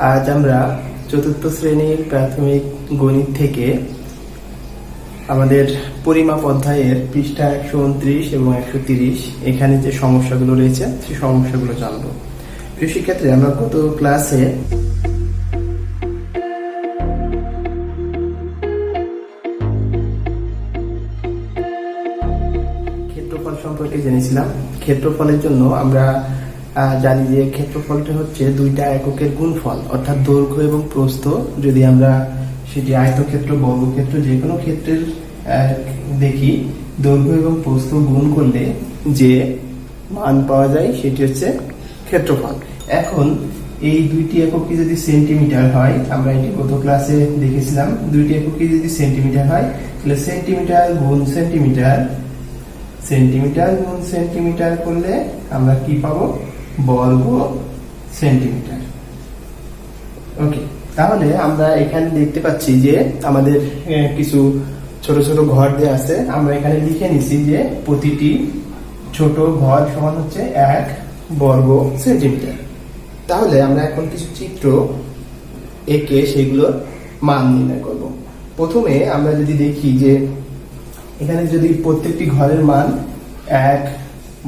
আজ আমরা চতুর্থ শ্রেণীর প্রাথমিক গণিত থেকে আমাদের পরিমাপ অধ্যায়ের পৃষ্ঠা 129 এবং 130 এখানে যে সমস্যাগুলো রয়েছে সেই সমস্যাগুলো জানবো। প্রিয় শিক্ষার্থী, আমরা গত ক্লাসে ক্ষেত্রফল সম্পর্কে জেনেছিলাম। ক্ষেত্রফলের জন্য আমরা জানি যে ক্ষেত্রফলটা হচ্ছে দুইটা এককের গুণফল, অর্থাৎ দৈর্ঘ্য এবং প্রস্থ। যদি আমরা সেটি আয়তক্ষেত্র, বর্গক্ষেত্র, যে কোনো ক্ষেত্রের দেখি, দৈর্ঘ্য এবং প্রস্থ গুণ করলে যে মান পাওয়া যায় সেটি হচ্ছে ক্ষেত্রফল। এখন এই দুইটি এককই যদি সেন্টিমিটার হয়, আমরা এটি গত ক্লাসে দেখেছিলাম, দুইটি এককই যদি সেন্টিমিটার হয় তাহলে সেন্টিমিটার গুণ সেন্টিমিটার, সেন্টিমিটার গুণ সেন্টিমিটার করলে আমরা কি পাবো? বর্গ সেন্টিমিটার। ওকে, তাহলে আমরা এখানে দেখতে পাচ্ছি যে আমাদের কিছু ছোট ছোট ঘর দেওয়া আছে। আমরা এখানে লিখে নিছি যে প্রতিটি ছোট ঘর সমান হচ্ছে 1 বর্গ সেন্টিমিটার। তাহলে আমরা এখন কিছু চিত্র এঁকে সেগুলোর মান নির্ণয় করব। প্রথমে আমরা যদি দেখি যে এখানে যদি প্রত্যেকটি ঘরের মান 1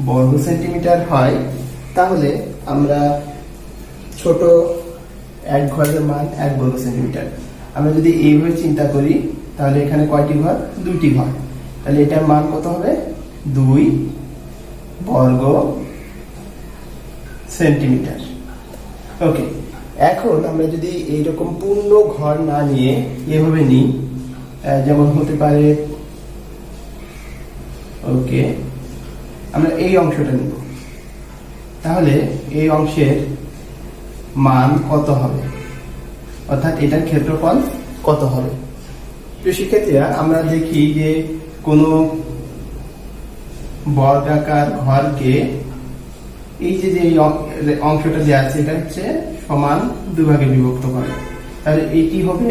বর্গ সেন্টিমিটার হয়, তাহলে আমরা ছোট এক ঘরের মান 1 বর্গ সেন্টিমিটার। আমরা যদি এইভাবে চিন্তা করি তাহলে এখানে কয়টি ঘর? 2টি ঘর। তাহলে এটার মান কত হবে? 2 বর্গ সেন্টিমিটার। ওকে, এখন আমরা যদি এইরকম পূর্ণ ঘর না নিয়ে এভাবে নিই, যেমন হতে পারে, ওকে, আমরা এই অংশটা নিব, তাহলে এই অংশের মান কত হবে, অর্থাৎ এটার ক্ষেত্রফল কত হবে? প্রিয় শিক্ষার্থীরা, আমরা দেখি যে কোনো বর্গাকার ঘরকে এই যে অংশটা দেওয়া আছে এটা হচ্ছে সমান 2 ভাগে বিভক্ত করে, তাহলে এটি হবে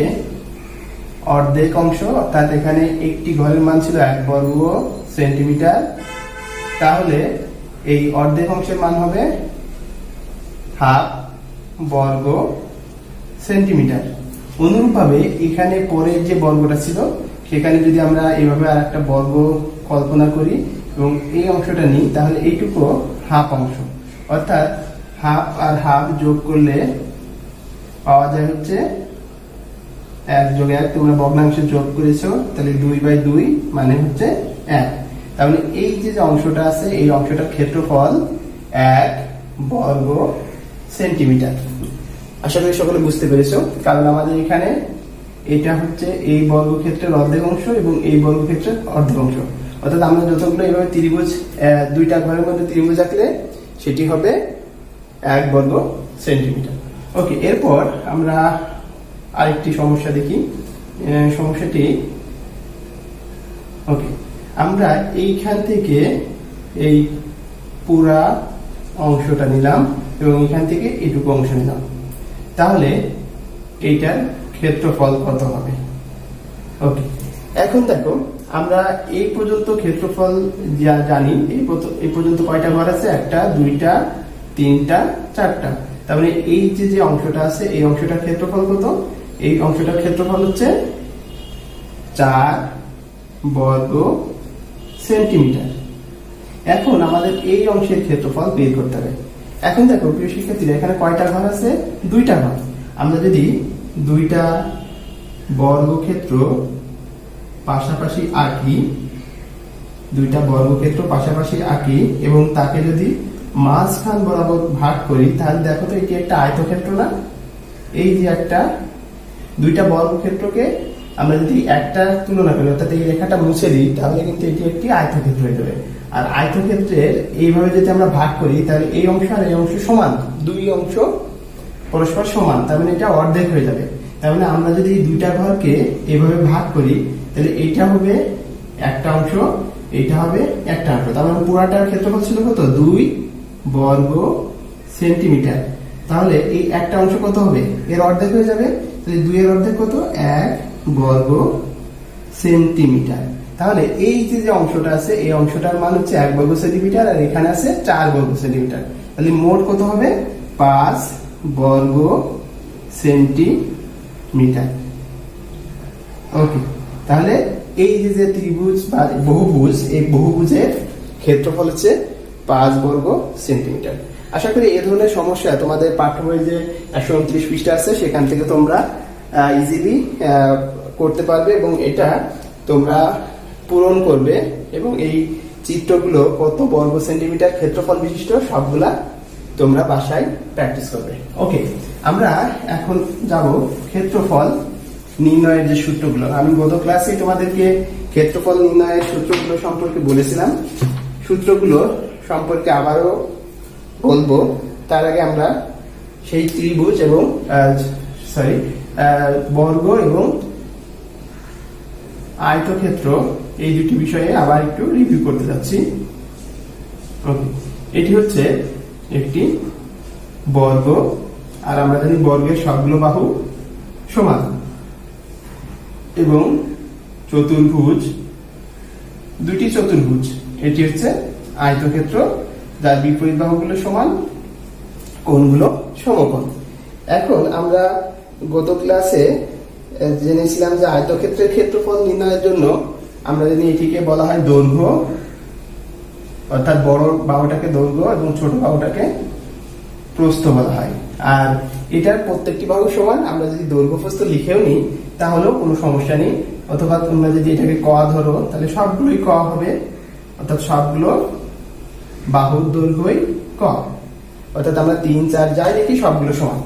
অর্ধেক অংশ, অর্থাৎ এখানে একটি ঘরের মান ছিল 1 বর্গ সেন্টিমিটার, তাহলে এই অর্ধেক অংশের মান হবে হাফ বর্গ সেন্টিমিটার। অনুরূপভাবে এখানে পরের যে বর্গটা ছিল সেখানে যদি আমরা এইভাবে আর একটা বর্গ কল্পনা করি এবং এই অংশটা নিই, তাহলে এইটুকু হাফ অংশ, অর্থাৎ হাফ আর হাফ যোগ করলে পাওয়া যায় হচ্ছে 1 যোগ 1, তোমরা ভগ্নাংশে যোগ করেছো, তাহলে 2/2 মানে হচ্ছে 1। তাহলে এই যে অংশটা আছে এই অংশটার ক্ষেত্রফল 1 বর্গ সেন্টিমিটার। আশা করি সকলে বুঝতে পেরেছো, কারণ আমাদের এখানে এটা হচ্ছে এই বর্গক্ষেত্রের অর্ধেক অংশ এবং এই বর্গক্ষেত্রের অর্ধেক অংশ, অর্থাৎ আমরা যতগুলো এইভাবে ত্রিভুজ, দুইটা ঘরের মধ্যে ত্রিভুজ আঁকলে সেটি হবে 1 বর্গ সেন্টিমিটার। ওকে, এরপর আমরা আরেকটি সমস্যা দেখি। সমস্যাটি, ওকে, আমরা এইখান থেকে এই পুরা অংশটা নিলাম এবং এখান থেকে এইটুকু অংশ নিলাম, তাহলে এইটার ক্ষেত্রফল কত হবে? ওকে, এখন দেখো আমরা এই পর্যন্ত ক্ষেত্রফল যা জানি, এই পর্যন্ত কয়টা ঘর আছে? 1টা 2টা 3টা 4টা। তার মানে এই যে অংশটা আছে এই অংশটার ক্ষেত্রফল কত? এই অংশটার ক্ষেত্রফল হচ্ছে 4 বর্গ সেন্টিমিটার। এখন আমাদের এই অংশের ক্ষেত্রফল বের করতে হবে। এখন দেখো প্রিয় শিক্ষার্থীরা, এখানে কয়টা ঘর আছে? 2টা ঘর। আমরা যদি 2টা বর্গক্ষেত্র পাশাপাশি আঁকি, 2টা বর্গক্ষেত্র পাশাপাশি আঁকি এবং তাকে যদি মাঝখান বরাবর ভাগ করি, তাহলে দেখো তো এটি একটা আয়তক্ষেত্র না? এই যে একটা 2টা বর্গক্ষেত্রকে আমরা যদি একটা তুলনা করি, অর্থাৎ এই রেখাটা মুছে দিই, তাহলে কিন্তু এটি একটি আয়তক্ষেত্র হয়ে যাবে। আর আয়তক্ষেত্রের এইভাবে যদি আমরা ভাগ করি তাহলে এই অংশ আর এই অংশ সমান, 2 অংশ পরস্পর সমান, তার মানে এটা অর্ধেক হয়ে যাবে। তার মানে আমরা যদি 2টা ঘরকে এইভাবে ভাগ করি তাহলে এইটা হবে একটা অংশ, এইটা হবে একটা অংশ, তার মানে পুরাটার ক্ষেত্রফল ছিল কত? 2 বর্গ সেন্টিমিটার। তাহলে এই একটা অংশ কত হবে? এর অর্ধেক হয়ে যাবে, তাহলে 2 এর অর্ধেক কত? 1 বর্গ সেন্টিমিটার। তাহলে এই যে অংশটা আছে এই অংশটার মান হচ্ছে 1 বর্গ সেন্টিমিটার, আর এখানে আছে 4 বর্গ সেন্টিমিটার। তাহলে মোট কত হবে? 5 বর্গ সেন্টিমিটার। ওকে, তাহলে এই যে ত্রিভুজ বা বহুভুজ, এই বহুভুজের ক্ষেত্রফল হচ্ছে 5 বর্গ সেন্টিমিটার। আশা করি এই ধরনের সমস্যা তোমাদের পাঠ্য বইয়ে যে 129 পৃষ্ঠা আছে সেখান থেকে তোমরা ইজিলি করতে পারবে এবং এটা তোমরা পূরণ করবে এবং এই চিত্রগুলো কত বর্গ সেন্টিমিটার ক্ষেত্রফল বিশিষ্ট সবগুলা তোমরা বাসায় প্র্যাকটিস করবে। ওকে, আমরা এখন যাব ক্ষেত্রফল নির্ণয়ের যে সূত্রগুলো। আমি গত ক্লাসে তোমাদেরকে ক্ষেত্রফল নির্ণয়ের সূত্রগুলো সম্পর্কে বলেছিলাম, সূত্রগুলো সম্পর্কে আবারও বলবো। তার আগে আমরা সেই ত্রিভুজ এবং বর্গ এবং আয়তক্ষেত্র এই দুটি বিষয়ে আবার একটু রিভিউ করতে যাচ্ছি। ওকে, এটি হচ্ছে একটি বর্গ, আর আমরা জানি বর্গের সবগুলো বাহু সমান, এবং চতুর্ভুজ, দুটি চতুর্ভুজ, এটি হচ্ছে আয়তক্ষেত্র যার বিপরীত বাহুগুলো সমান, কোণগুলো সমকোণ। এখন আমরা গত ক্লাসে জেনেছিলাম যে আয়তক্ষেত্রের ক্ষেত্রফল নির্ণয়ের জন্য আমরা জানি এটিকে বলা হয় দৈর্ঘ্য, অর্থাৎ বড় বাহুটাকে দৈর্ঘ্য এবং ছোট বাহুটাকে প্রস্থ বলা হয়। আর এটার প্রত্যেকটি বাহু সমান, আমরা যদি দৈর্ঘ্য প্রস্থ লিখেও নিই তাহলেও কোনো সমস্যা নেই, অথবা তোমরা যদি এটাকে ক ধরো তাহলে সবগুলোই ক হবে, অর্থাৎ সবগুলো বাহুর দৈর্ঘ্যই ক, অর্থাৎ আমরা 3, 4 যাই দেখি সবগুলো সমান।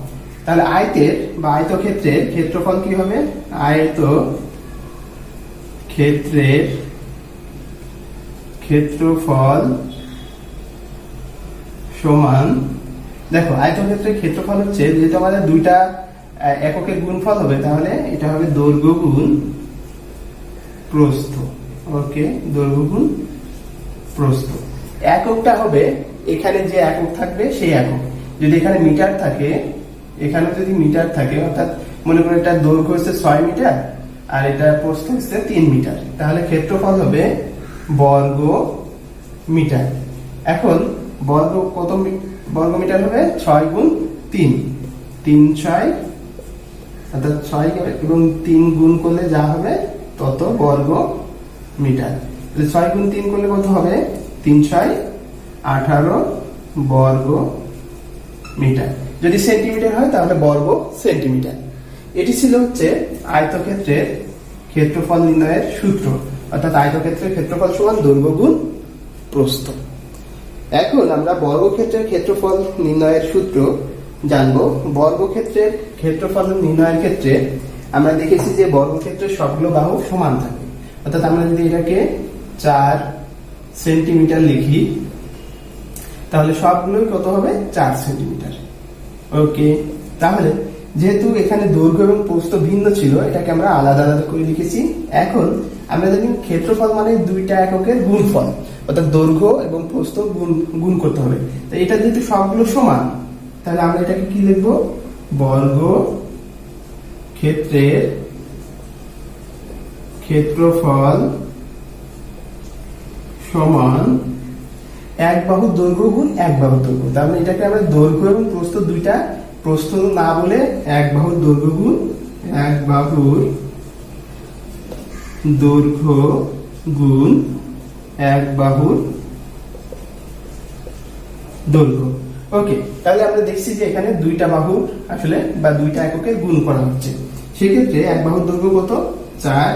তাহলে আয়তের বা আয়তক্ষেত্রের ক্ষেত্রফল কি হবে? আয়তক্ষেত্রের ক্ষেত্রফল সমান, দেখো আয়তক্ষেত্রের ক্ষেত্রফল হচ্ছে, যেহেতু আমাদের দুইটা এককের গুণফল হবে তাহলে এটা হবে দৈর্ঘ্য গুণ প্রস্থ। ওকে, দৈর্ঘ্য গুণ প্রস্থ। এককটা হবে এখানে যে একক থাকবে সেই একক। যদি এখানে মিটার থাকে, এখানে যদি মিটার থাকে, অর্থাৎ মনে করো এটা দৈর্ঘ্য হচ্ছে 6 মিটার আর এটা প্রস্থ হচ্ছে 3 মিটার, তাহলে ক্ষেত্রফল হবে বর্গ মিটার। এখন বর্গ কত বর্গ মিটার হবে? 6 গুণ 3, 3 6, অর্থাৎ 6 এবং 3 গুণ করলে যা হবে তত বর্গ মিটার। 6 গুণ 3 করলে কত হবে? 3 6 18 বর্গ মিটার। যদি সেন্টিমিটার হয় তাহলে বর্গ সেন্টিমিটার। এটি ছিল হচ্ছে আয়তক্ষেত্রের ক্ষেত্রফল নির্ণয়ের সূত্র, অর্থাৎ আয়তক্ষেত্রের ক্ষেত্রফল সমান দৈর্ঘ্য গুণ প্রস্থ। এখন আমরা বর্গক্ষেত্রের ক্ষেত্রফল নির্ণয়ের সূত্র জানবো। বর্গক্ষেত্রের ক্ষেত্রফল নির্ণয়ের ক্ষেত্রে আমরা দেখেছি যে বর্গক্ষেত্রের সবগুলো বাহু সমান থাকে, অর্থাৎ আমরা যদি এটাকে 4 সেন্টিমিটার লিখি তাহলে সবগুলোই কত হবে? 4 সেন্টিমিটার। ওকে, তাহলে যেহেতু এখানে দৈর্ঘ্য এবং প্রস্থ ভিন্ন ছিল, এটাকে আমরা আলাদা আলাদা করে লিখেছি। এখন আমরা জানি ক্ষেত্রফল মানে দুইটা এককের গুণফল, অর্থাৎ দৈর্ঘ্য এবং প্রস্থ গুণ করতে হবে। তো এটা যেহেতু সবগুলো সমান, তাহলে আমরা এটাকে কি লিখবো? বর্গ ক্ষেত্রের ক্ষেত্রফল সমান এক বাহুর দৈর্ঘ্য গুণ এক বাহুর দৈর্ঘ্য। তার মানে এটাকে আমরা দৈর্ঘ্য এবং প্রস্থ দুইটা, প্রস্থ না বলে এক বাহুর দৈর্ঘ্য গুণ এক বাহুর দৈর্ঘ্য গুণ এক বাহুর দৈর্ঘ্য। ওকে, তাহলে আমরা দেখছি যে এখানে দুইটা বাহুর আসলে বা দুইটা এককের গুণ করা হচ্ছে। সেক্ষেত্রে এক বাহুর দৈর্ঘ্য কত? 4,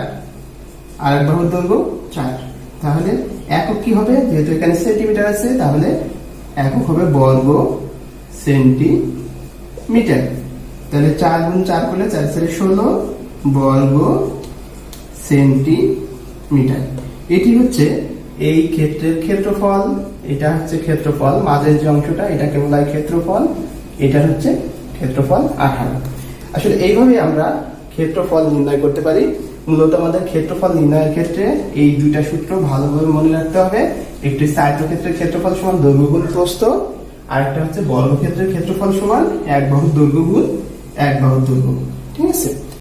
আর এক বাহুর দৈর্ঘ্য 4। তাহলে একক কি হবে? যেহেতু এখানে সেন্টিমিটার আছে তাহলে একক হবে বর্গ সেন্টিমিটার। তাহলে 4 গুণ 4 করলে 4 4 16 বর্গ সেন্টিমিটার। এটি হচ্ছে এই ক্ষেত্রের ক্ষেত্রফল। এটা হচ্ছে ক্ষেত্রফল, মাঝের যে অংশটা এটাকে বলা হয় ক্ষেত্রফল, এটা হচ্ছে ক্ষেত্রফল 18। আসলে এইভাবে আমরা ক্ষেত্রফল নির্ণয় করতে পারি। মূলত আমাদের ক্ষেত্রফল নির্ণয়ের ক্ষেত্রে এই দুইটা সূত্র ভালোভাবে মনে রাখতে হবে। একটি আয়তক্ষেত্রের ক্ষেত্রফল সমান দৈর্ঘ্য গুণ প্রস্থ, আর একটা হচ্ছে বর্গক্ষেত্রের ক্ষেত্রফল সমান এক বাহুর দৈর্ঘ্য গুণ এক বাহুর দৈর্ঘ্য। ঠিক আছে?